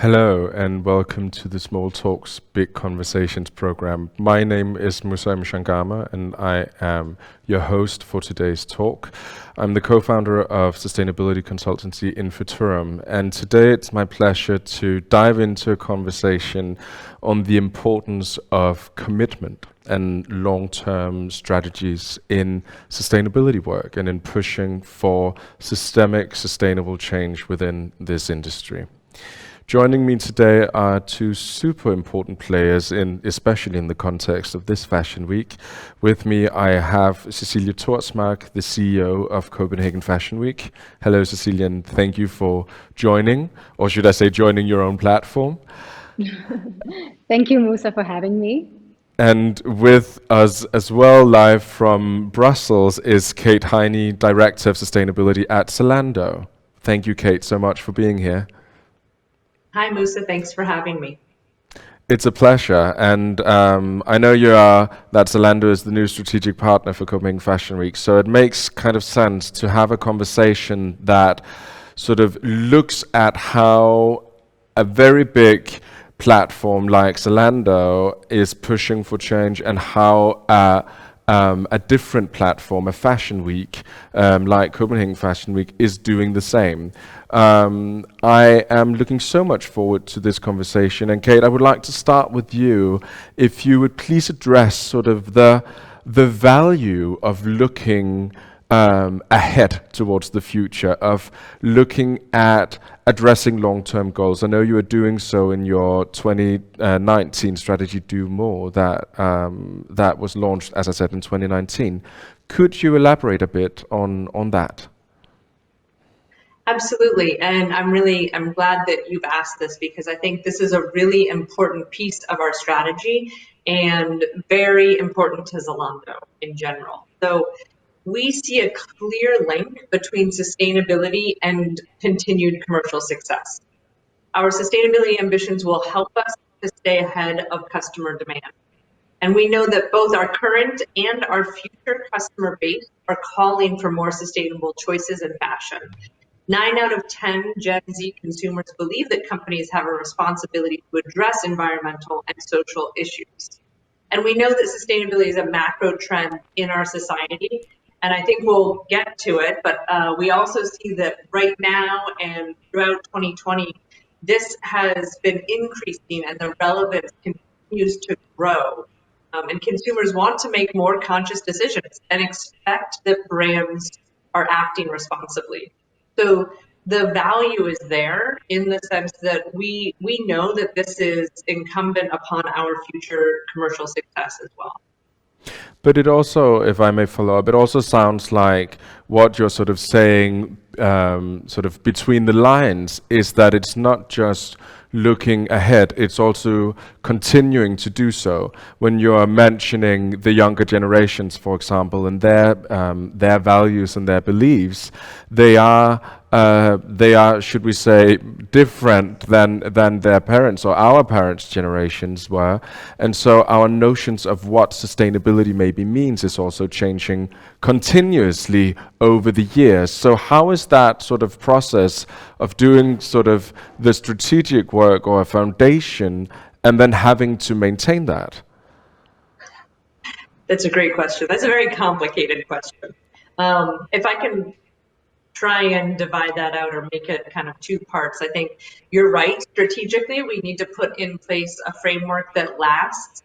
Hello and welcome to the Small Talks Big Conversations program. My name is Moussa Mchangama and I am your host for today's talk. I'm the co-founder of sustainability consultancy in Futurum, and today it's my pleasure to dive into a conversation on the importance of commitment and long-term strategies in sustainability work and in pushing for systemic sustainable change within this industry. Joining me today are two super important players, especially in the context of this Fashion Week. With me, I have Cecilie Thorsmark, the CEO of Copenhagen Fashion Week. Hello, Cecilie, and thank you for joining, or should I say joining your own platform. Thank you, Moussa, for having me. And with us as well, live from Brussels, is Kate Heiny, Director of Sustainability at Zalando. Thank you, Kate, so much for being here. Hi, Moussa. Thanks for having me. It's a pleasure, and I know that Zalando is the new strategic partner for Copenhagen Fashion Week, so it makes kind of sense to have a conversation that sort of looks at how a very big platform like Zalando is pushing for change and how a different platform, a fashion week like Copenhagen Fashion Week, is doing the same. I am looking so much forward to this conversation. And Kate, I would like to start with you. If you would please address sort of the value of looking ahead towards the future, of looking at addressing long-term goals. I know you are doing so in your 2019 strategy Do More that was launched, as I said, in 2019. Could you elaborate a bit on that? Absolutely. And I'm glad that you've asked this because I think this is a really important piece of our strategy and very important to Zalando in general. So we see a clear link between sustainability and continued commercial success. Our sustainability ambitions will help us to stay ahead of customer demand. And we know that both our current and our future customer base are calling for more sustainable choices in fashion. 9 out of 10 Gen Z consumers believe that companies have a responsibility to address environmental and social issues. And we know that sustainability is a macro trend in our society, and I think we'll get to it, but we also see that right now and throughout 2020, this has been increasing and the relevance continues to grow. And consumers want to make more conscious decisions and expect that brands are acting responsibly. So the value is there in the sense that we know that this is incumbent upon our future commercial success as well. But it also, if I may follow up, it also sounds like what you're sort of saying, sort of between the lines, is that it's not just looking ahead, it's also continuing to do so. When you're mentioning the younger generations, for example, and their values and their beliefs, they are, should we say, different than their parents or our parents' generations were. And so our notions of what sustainability maybe means is also changing continuously over the years. So how is that sort of process of doing sort of the strategic work or a foundation and then having to maintain that? That's a great question. That's a very complicated question. If I can try and divide that out or make it kind of two parts. I think you're right. Strategically, we need to put in place a framework that lasts,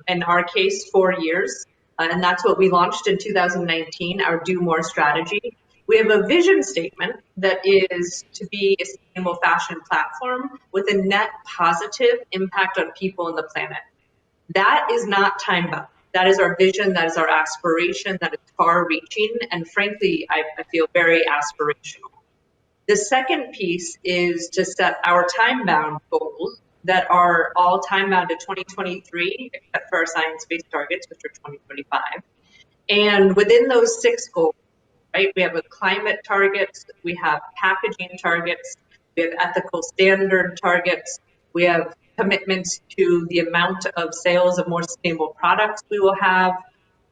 in our case, 4 years. And that's what we launched in 2019, our Do More strategy. We have a vision statement that is to be a sustainable fashion platform with a net positive impact on people and the planet. That is not time bound. That is our vision, that is our aspiration, that is far reaching, and frankly, I feel very aspirational. The second piece is to set our time bound goals that are all time bound to 2023, except for our science based targets, which are 2025. And within those 6 goals, right, we have a climate targets, we have packaging targets, we have ethical standard targets, we have commitments to the amount of sales of more sustainable products we will have,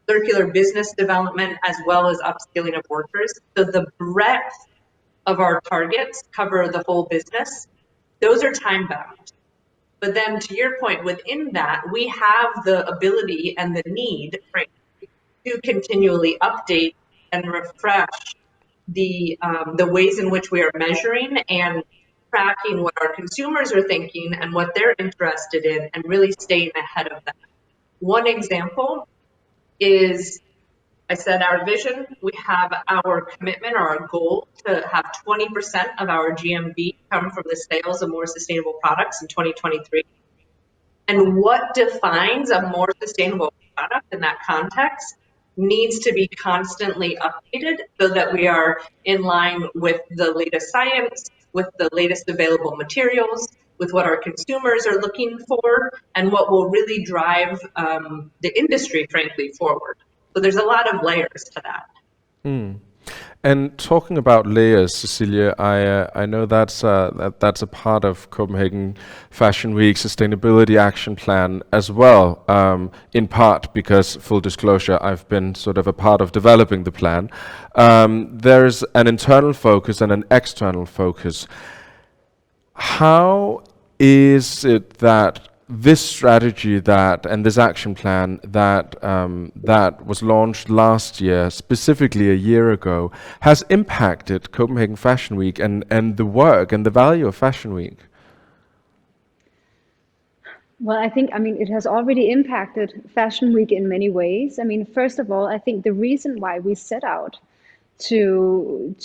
circular business development, as well as upskilling of workers. So the breadth of our targets cover the whole business. Those are time bound. But then to your point, within that, we have the ability and the need, frankly, to continually update and refresh the ways in which we are measuring and tracking what our consumers are thinking and what they're interested in, and really staying ahead of that. One example is, I said our vision, we have our commitment or our goal to have 20% of our GMV come from the sales of more sustainable products in 2023. And what defines a more sustainable product in that context needs to be constantly updated so that we are in line with the latest science, with the latest available materials, with what our consumers are looking for, and what will really drive the industry, frankly, forward. So there's a lot of layers to that. And talking about layers, Cecilie, I know that's a part of Copenhagen Fashion Week Sustainability Action Plan as well, in part because, full disclosure, I've been sort of a part of developing the plan. There's an internal focus and an external focus. How is it that this strategy and this action plan that was launched last year, specifically a year ago, has impacted Copenhagen Fashion Week and the work and the value of Fashion Week? Well, I think, it has already impacted Fashion Week in many ways. First of all, I think the reason why we set out to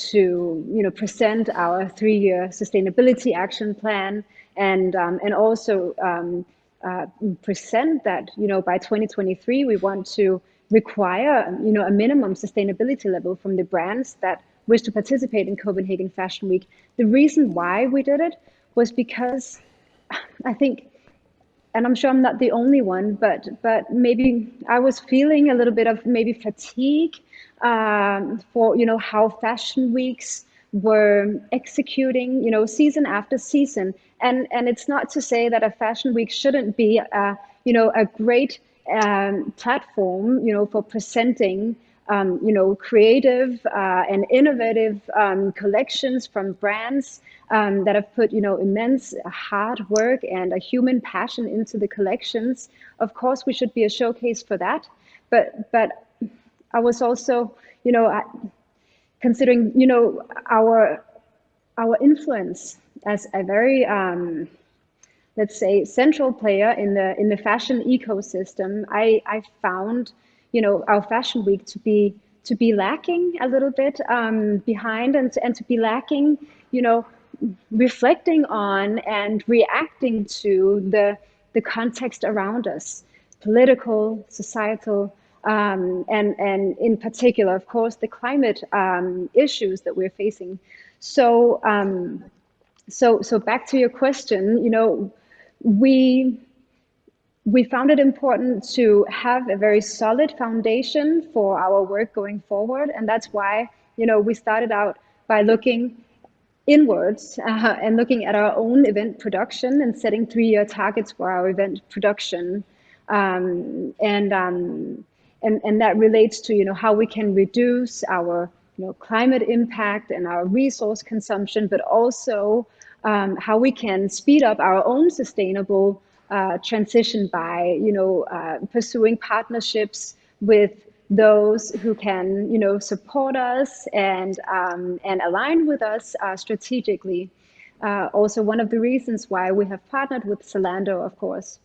present our 3-year sustainability action plan and also present that by 2023 we want to require a minimum sustainability level from the brands that wish to participate in Copenhagen Fashion Week. The reason why we did it was because I think, and I'm sure I'm not the only one, but maybe I was feeling a little bit of maybe fatigue for how fashion weeks were executing season after season, and it's not to say that a fashion week shouldn't be a great platform for presenting creative and innovative collections from brands that have put immense hard work and a human passion into the collections. Of course, we should be a showcase for that, but I was also considering our our as a very let's say central player in the fashion ecosystem. I found our fashion week to be lacking a little bit behind, and to be lacking reflecting on and reacting to the context around us, political, societal, and in particular, of course, the climate issues that we're facing. So back to your question, we found it important to have a very solid foundation for our work going forward, and that's why we started out by looking inwards and looking at our own event production and setting 3-year targets for our event production, and that relates to how we can reduce our climate impact and our resource consumption, but also how we can speed up our own sustainable transition by pursuing partnerships with those who can support us and align with us strategically. Also, one of the reasons why we have partnered with Zalando, of course.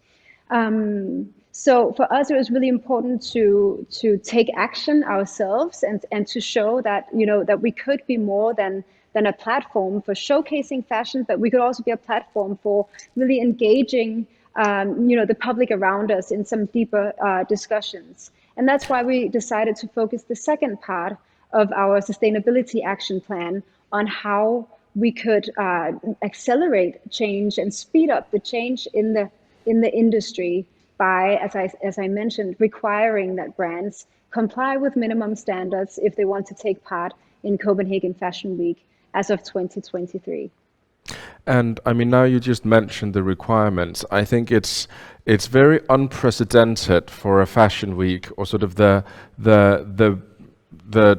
So for us, it was really important to take action ourselves and to show that that we could be more than a platform for showcasing fashion, but we could also be a platform for really engaging the public around us in some deeper discussions. And that's why we decided to focus the second part of our sustainability action plan on how we could accelerate change and speed up the change in the industry by, as I mentioned, requiring that brands comply with minimum standards if they want to take part in Copenhagen Fashion Week as of 2023. And I mean, now you just mentioned the requirements. I think it's very unprecedented for a fashion week, or sort of the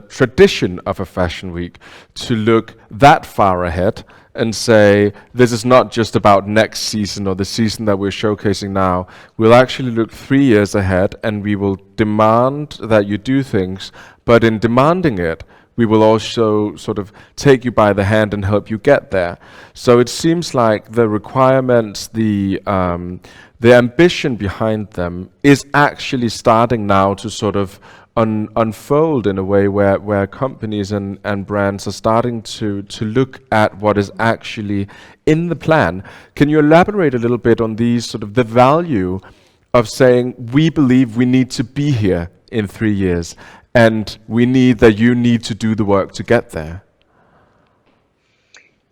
tradition of a fashion week, to look that far ahead and say, this is not just about next season or the season that we're showcasing now. We'll actually look 3 years ahead, and we will demand that you do things, but in demanding it, we will also sort of take you by the hand and help you get there. So it seems like the requirements, the ambition behind them is actually starting now to sort of unfold in a way where companies and brands are starting to look at what is actually in the plan. Can you elaborate a little bit on these sort of the value of saying, we believe we need to be here in 3 years, and we need that you need to do the work to get there?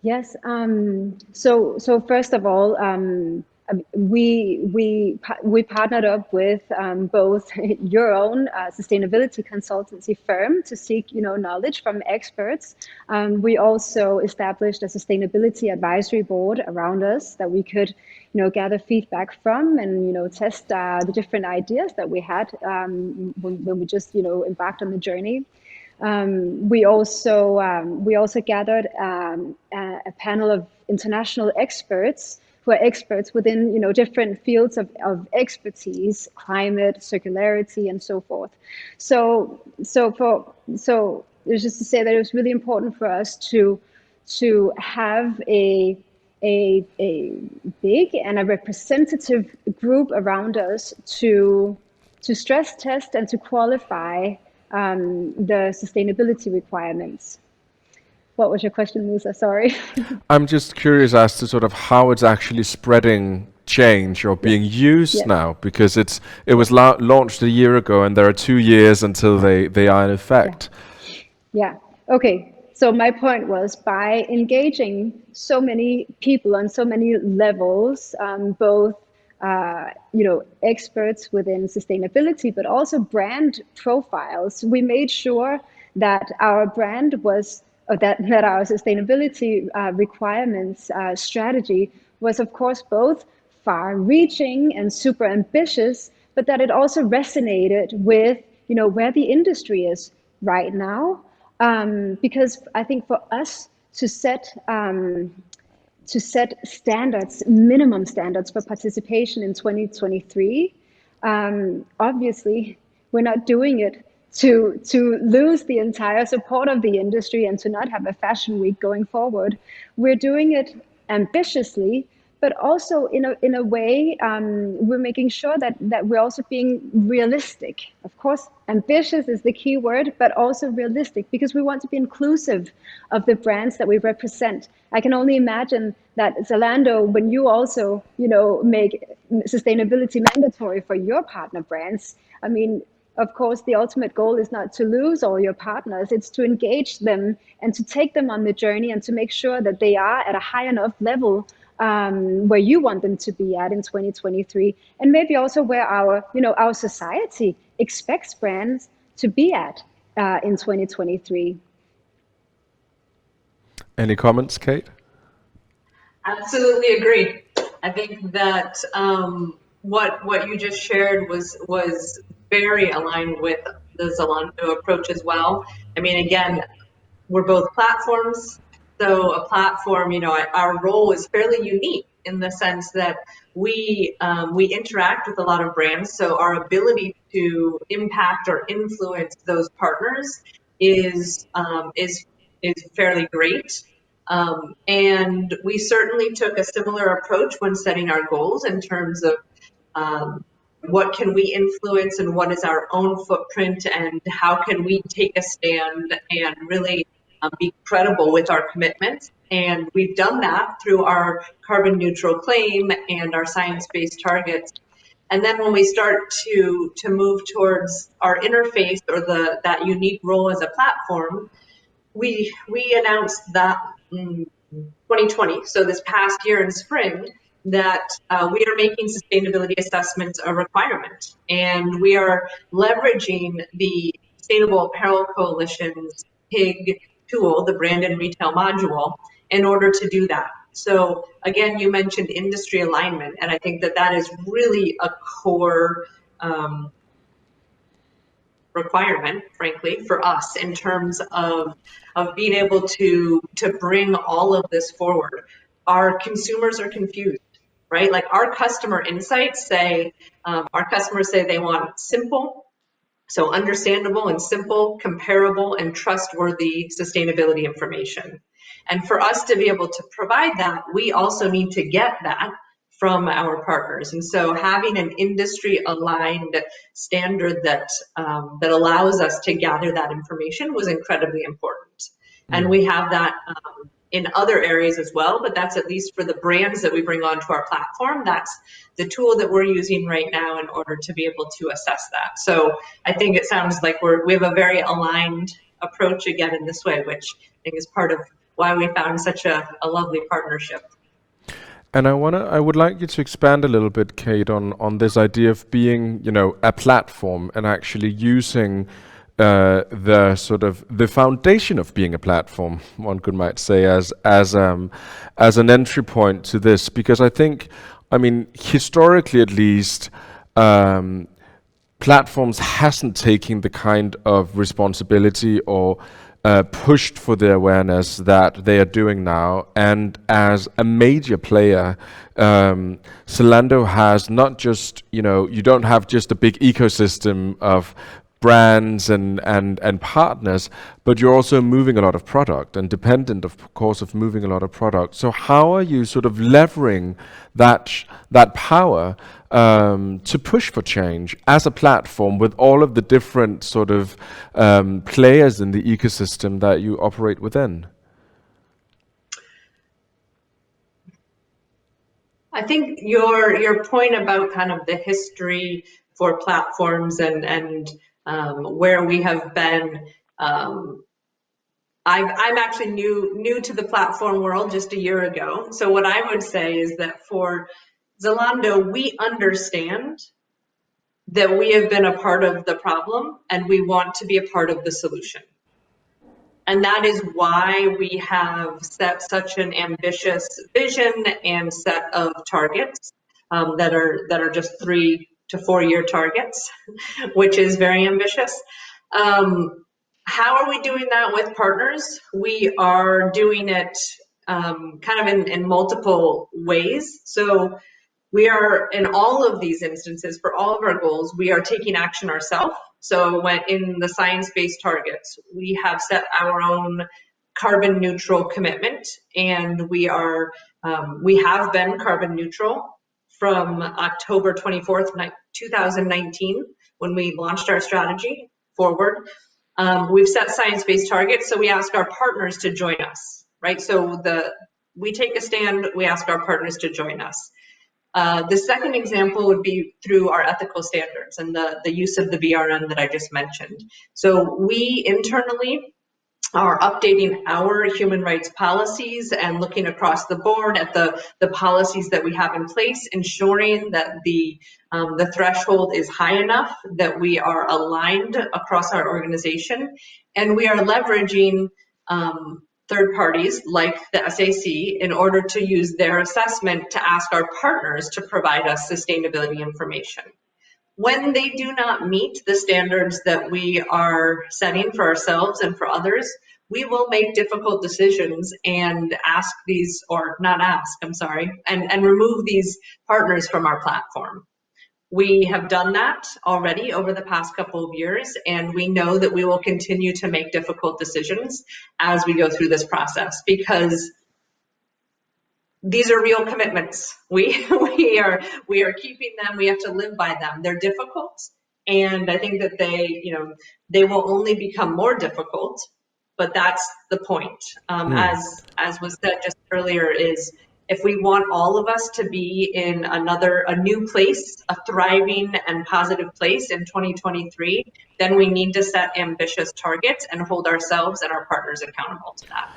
Yes. So first of all, we partnered up with both your own sustainability consultancy firm to seek knowledge from experts. We also established a sustainability advisory board around us that we could gather feedback from and test the different ideas that we had when we just embarked on the journey. We also gathered a panel of international experts who are experts within different fields of expertise, climate, circularity, and so forth. So it's just to say that it was really important for us to have a big and a representative group around us to stress test and to qualify the sustainability requirements. What was your question, Moussa? Sorry. I'm just curious as to sort of how it's actually spreading change or being used now, because it was launched a year ago, and there are 2 years until they are in effect. Yeah. Okay. So my point was, by engaging so many people on so many levels, both experts within sustainability, but also brand profiles, we made sure that our brand was, or that our sustainability requirements strategy was, of course, both far-reaching and super ambitious, but that it also resonated with where the industry is right now. Because I think for us to set standards, minimum standards for participation in 2023, obviously we're not doing it to lose the entire support of the industry and to not have a fashion week going forward. We're doing it ambitiously, but also in a way, we're making sure that we're also being realistic. Of course, ambitious is the key word, but also realistic, because we want to be inclusive of the brands that we represent. I can only imagine that Zalando, when you also make sustainability mandatory for your partner brands, I mean, of course, the ultimate goal is not to lose all your partners, it's to engage them and to take them on the journey and to make sure that they are at a high enough level where you want them to be at in 2023, and maybe also where our society expects brands to be at in 2023. Any comments, Kate? Absolutely agree. I think that what you just shared was very aligned with the Zalando approach as well. I mean, again, we're both platforms. So a platform, our role is fairly unique in the sense that we interact with a lot of brands. So our ability to impact or influence those partners is fairly great. And we certainly took a similar approach when setting our goals in terms of what can we influence and what is our own footprint and how can we take a stand and really be credible with our commitments. And we've done that through our carbon neutral claim and our science-based targets. And then when we start to move towards our interface or that unique role as a platform, we announced that 2020, so this past year in spring, that we are making sustainability assessments a requirement. And we are leveraging the Sustainable Apparel Coalition's PIG tool, the brand and retail module, in order to do that. So again, you mentioned industry alignment, and I think that is really a core requirement, frankly, for us in terms of being able to bring all of this forward. Our consumers are confused, right? Like our customer insights say, our customers say they want simple, so understandable and simple, comparable and trustworthy sustainability information. And for us to be able to provide that, we also need to get that from our partners. And so having an industry aligned standard that that allows us to gather that information was incredibly important. And we have that in other areas as well, but that's at least for the brands that we bring onto our platform. That's the tool that we're using right now in order to be able to assess that. So I think it sounds like we have a very aligned approach again in this way, which I think is part of why we found such a lovely partnership. And I would like you to expand a little bit, Kate, on this idea of being, a platform and actually using the sort of the foundation of being a platform, one could might say, as an entry point to this, because I think, historically at least, platforms hasn't taken the kind of responsibility or pushed for the awareness that they are doing now. And as a major player, Zalando has not just, you don't have just a big ecosystem of brands and partners, but you're also moving a lot of product and dependent, of course, of moving a lot of product. So how are you sort of leveraging that power to push for change as a platform with all of the different sort of players in the ecosystem that you operate within? I think your point about kind of the history for platforms and where we have been. I'm actually new to the platform world just a year ago. So what I would say is that for Zalando, we understand that we have been a part of the problem and we want to be a part of the solution. And that is why we have set such an ambitious vision and set of targets that are just 3 to 4 year targets, which is very ambitious. How are we doing that with partners? We are doing it kind of in multiple ways. So we are, in all of these instances, for all of our goals, we are taking action ourselves. So when in the science-based targets, we have set our own carbon neutral commitment, and we have been carbon neutral from October 24th, 2019, when we launched our strategy forward. We've set science-based targets, so we ask our partners to join us, right? So we take a stand, we ask our partners to join us. The second example would be through our ethical standards and the use of the BRN that I just mentioned. So we internally are updating our human rights policies and looking across the board at the policies that we have in place, ensuring that the threshold is high enough, that we are aligned across our organization, and we are leveraging third parties like the SAC in order to use their assessment to ask our partners to provide us sustainability information. When they do not meet the standards that we are setting for ourselves and for others, we will make difficult decisions and ask these, or not ask, I'm sorry, and remove these partners from our platform. We have done that already over the past couple of years, and we know that we will continue to make difficult decisions as we go through this process, because these are real commitments. We are keeping them. We have to live by them. They're difficult, and I think that they will only become more difficult. But that's the point. As was said just earlier, is if we want all of us to be in a new place, a thriving and positive place in 2023, then we need to set ambitious targets and hold ourselves and our partners accountable to that.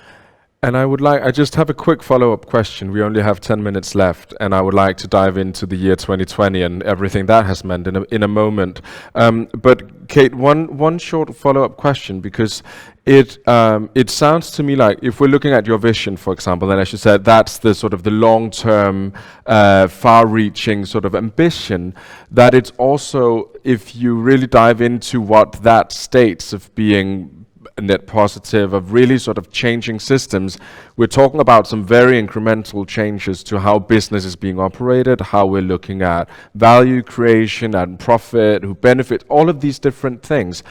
And I just have a quick follow-up question. We only have 10 minutes left, and I would like to dive into the year 2020 and everything that has meant in a moment. But Kate, one short follow-up question, because it sounds to me like if we're looking at your vision, for example, then as you said, that's the sort of the long-term, far-reaching sort of ambition, that it's also, if you really dive into what that states of being net positive, of really sort of changing systems, we're talking about some very incremental changes to how business is being operated, how we're looking at value creation and profit, who benefit, all of these different things.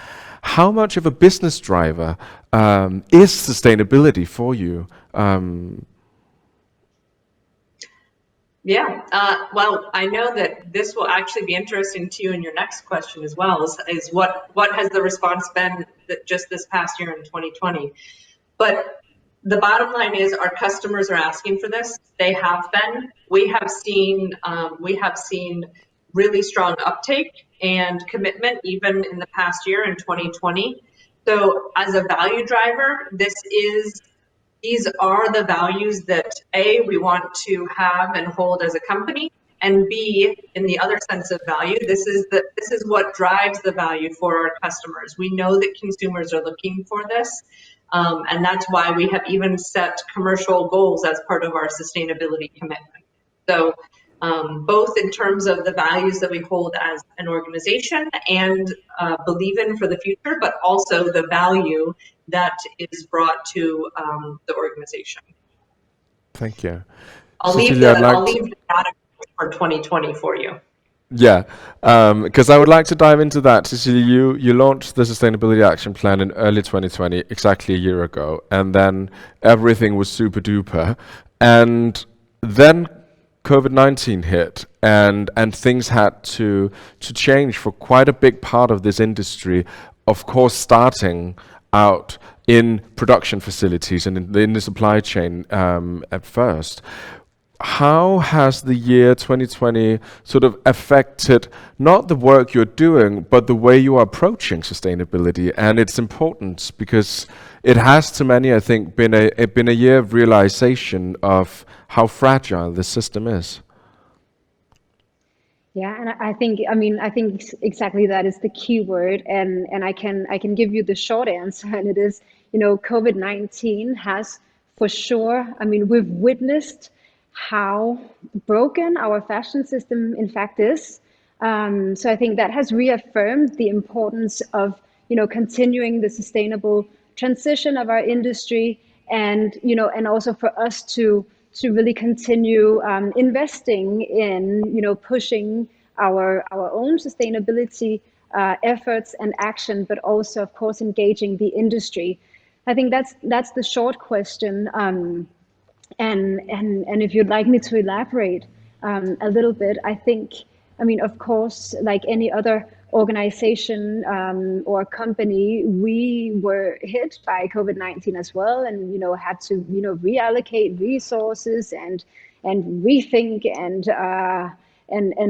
How much of a business driver is sustainability for you? Well, I know that this will actually be interesting to you in your next question as well, is what has the response been just this past year in 2020? But the bottom line is our customers are asking for this. They have been. We have seen really strong uptake and commitment even in the past year in 2020. So as a value driver, these are the values that A, we want to have and hold as a company, and B, in the other sense of value, this is what drives the value for our customers. We know that consumers are looking for this, and that's why we have even set commercial goals as part of our sustainability commitment. So both in terms of the values that we hold as an organization and believe in for the future, but also the value that is brought to the organization. Thank you. I'll leave the data for 2020 for you. Yeah, because I would like to dive into that. Cecilie, you launched the Sustainability Action Plan in early 2020, exactly a year ago, and then everything was super duper. And then COVID-19 hit, and things had to change for quite a big part of this industry, of course, starting out in production facilities and in the supply chain at first. How has the year 2020 sort of affected not the work you're doing, but the way you are approaching sustainability and its importance? Because it has, to many, I think, been a year of realization of how fragile this system is. Yeah, and I think exactly that is the key word, and I can give you the short answer, and it is, COVID-19 has for sure. We've witnessed how broken our fashion system in fact is. So I think that has reaffirmed the importance of continuing the sustainable transition of our industry, and and also for us to really continue investing in pushing our own sustainability efforts and action, but also of course engaging the industry. I think that's the short question. And if you'd like me to elaborate a little bit, I think, of course, like any other organization or company, we were hit by COVID-19 as well, and had to reallocate resources and rethink and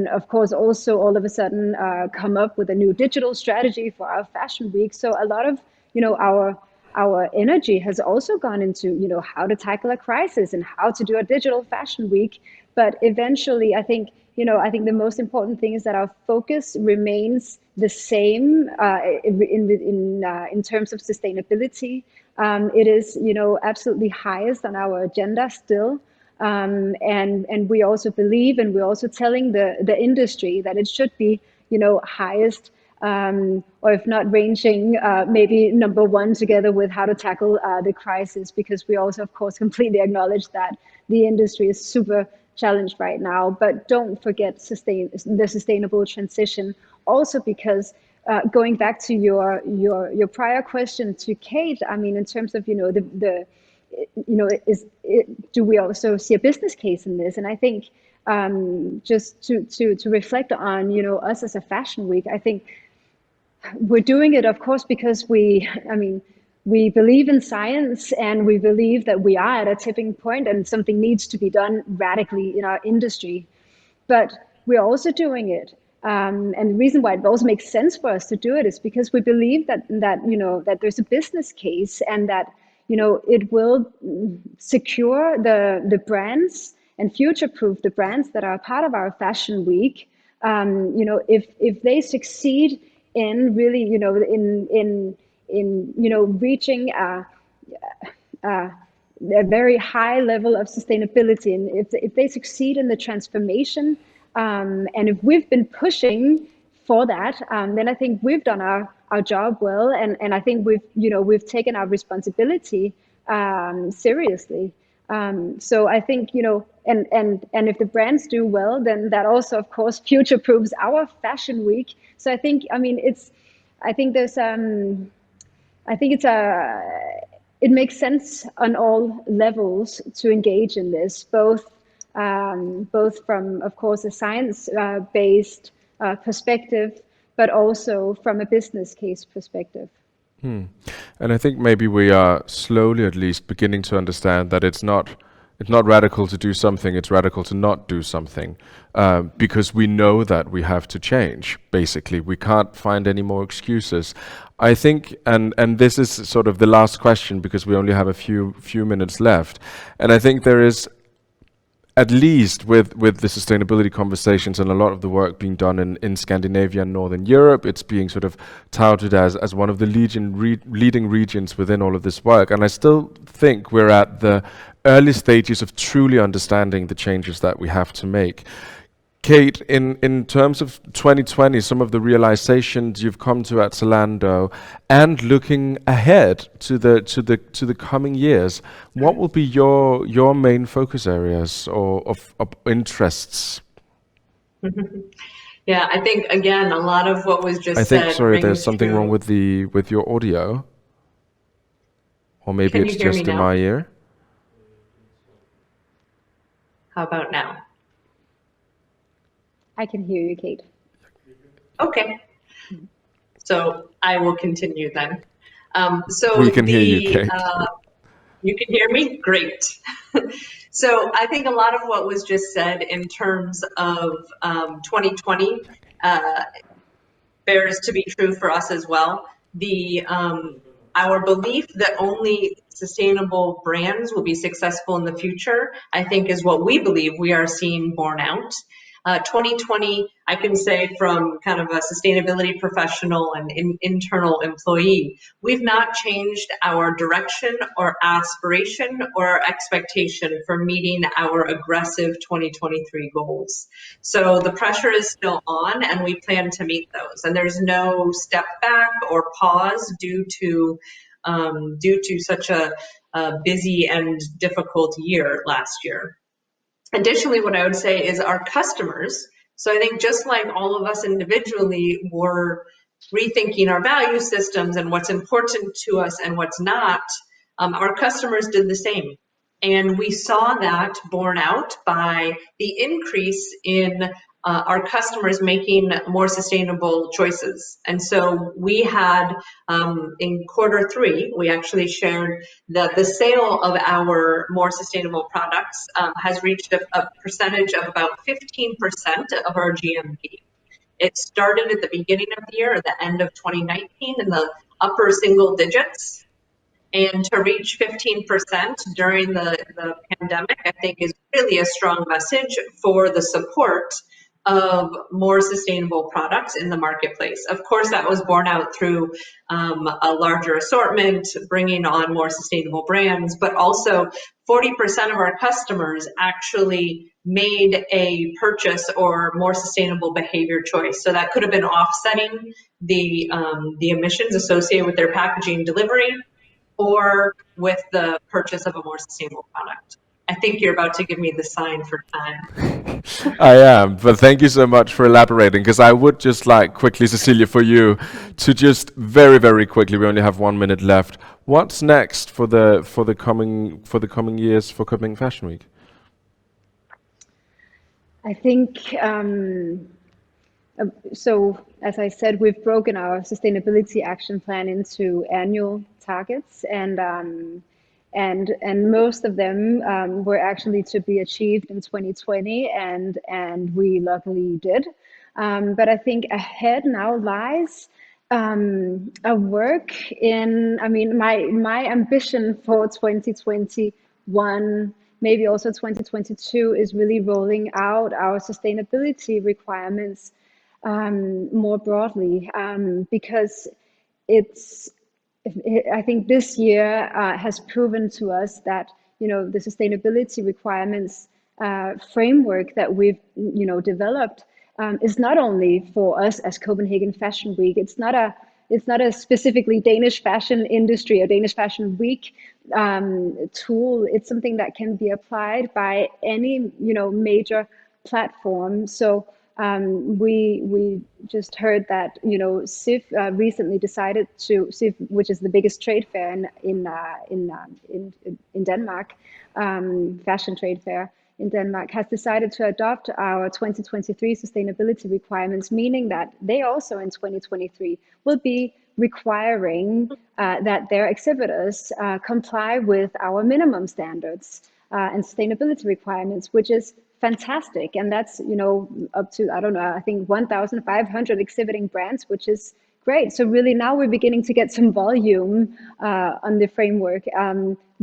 of course also all of a sudden come up with a new digital strategy for our fashion week. So a lot of our energy has also gone into how to tackle a crisis and how to do a digital fashion week. But eventually, I think the most important thing is that our focus remains the same in terms of sustainability. It is absolutely highest on our agenda still, and we also believe, and we're also telling the industry that it should be highest. Or if not ranging, maybe number one together with how to tackle the crisis, because we also, of course, completely acknowledge that the industry is super challenged right now. But don't forget the sustainable transition. Also, because going back to your prior question to Kate, in terms of do we also see a business case in this? And I think just to reflect on us as a fashion week, I think we're doing it, of course, because we believe in science, and we believe that we are at a tipping point and something needs to be done radically in our industry. But we're also doing it. And the reason why it also makes sense for us to do it is because we believe that there's a business case, and that it will secure the brands and future-proof the brands that are part of our fashion week. If they succeed in really, in reaching a very high level of sustainability, and if they succeed in the transformation, and if we've been pushing for that, then I think we've done our job well, and I think we've taken our responsibility seriously. So I think, and if the brands do well, then that also, of course, future proofs our fashion week. So I think, I think there's, I think it makes sense on all levels to engage in this, both from, of course, a science-based perspective, but also from a business case perspective. And I think maybe we are slowly, at least, beginning to understand that it's not radical to do something, it's radical to not do something, because we know that we have to change, basically. We can't find any more excuses. I think, and this is sort of the last question, because we only have a few minutes left, and I think there is, at least with the sustainability conversations and a lot of the work being done in Scandinavia and Northern Europe, it's being sort of touted as one of the leading regions within all of this work. And I still think we're at the early stages of truly understanding the changes that we have to make. Kate, in terms of 2020, some of the realizations you've come to at Zalando, and looking ahead to the coming years, what will be your main focus areas or of interests? Yeah, I think again a lot of what was just said. I think, sorry, there's something wrong with your audio, or maybe Can it's you hear just me in now? my ear. How about now? I can hear you, Kate. Okay, so I will continue then. So We can hear you, Kate. You can hear me? Great. So I think a lot of what was just said in terms of 2020 bears to be true for us as well. Our belief that only sustainable brands will be successful in the future, I think, is what we believe we are seeing borne out. 2020, I can say from kind of a sustainability professional and internal employee, we've not changed our direction or aspiration or our expectation for meeting our aggressive 2023 goals. So the pressure is still on, and we plan to meet those. And there's no step back or pause due to such a busy and difficult year last year. Additionally, what I would say is our customers. So I think just like all of us individually were rethinking our value systems and what's important to us and what's not, our customers did the same. And we saw that borne out by the increase in our customers making more sustainable choices. And so we had, in quarter 3, we actually shared that the sale of our more sustainable products has reached a percentage of about 15% of our GMV. It started at the beginning of the year, at the end of 2019, in the upper single digits. And to reach 15% during the pandemic, I think, is really a strong message for the support of more sustainable products in the marketplace. Of course, that was borne out through a larger assortment, bringing on more sustainable brands, but also 40% of our customers actually made a purchase or more sustainable behavior choice. So that could have been offsetting the emissions associated with their packaging delivery, or with the purchase of a more sustainable product. I think you're about to give me the sign for time. I am, but thank you so much for elaborating, because I would just like quickly, Cecilie, for you to just very, very quickly, we only have 1 minute left. What's next for the coming years for Copenhagen Fashion Week? I think, so as I said, we've broken our sustainability action plan into annual targets, and most of them were actually to be achieved in 2020, and we luckily did. But I think ahead now lies A work in, I mean, my ambition for 2021, maybe also 2022, is really rolling out our sustainability requirements more broadly, because it's, I think this year has proven to us that, you know, the sustainability requirements framework that we've, you know, developed is not only for us as Copenhagen Fashion Week. It's not a specifically Danish fashion industry or Danish Fashion Week tool. It's something that can be applied by any, you know, major platform. So we just heard that, you know, CIF recently decided to, CIF, which is the biggest trade fair in Denmark, fashion trade fair in Denmark, has decided to adopt our 2023 sustainability requirements, meaning that they also in 2023 will be requiring that their exhibitors comply with our minimum standards and sustainability requirements, which is fantastic. And that's, you know, up to, I don't know, I think 1,500 exhibiting brands, which is great. So really now we're beginning to get some volume on the framework.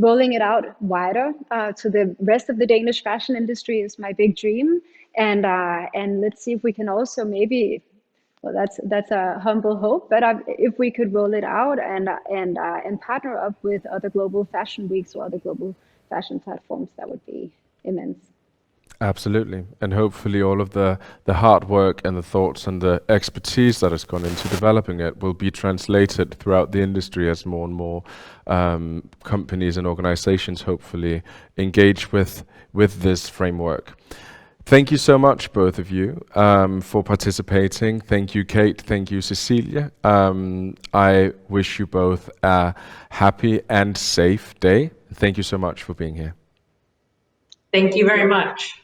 Rolling it out wider to the rest of the Danish fashion industry is my big dream. And let's see if we can also maybe, well, that's a humble hope, but if we could roll it out and partner up with other global fashion weeks or other global fashion platforms, that would be immense. Absolutely. And hopefully all of the hard work and the thoughts and the expertise that has gone into developing it will be translated throughout the industry as more and more companies and organizations hopefully engage with this framework. Thank you so much, both of you, for participating. Thank you, Kate. Thank you, Cecilie. I wish you both a happy and safe day. Thank you so much for being here. Thank you very much.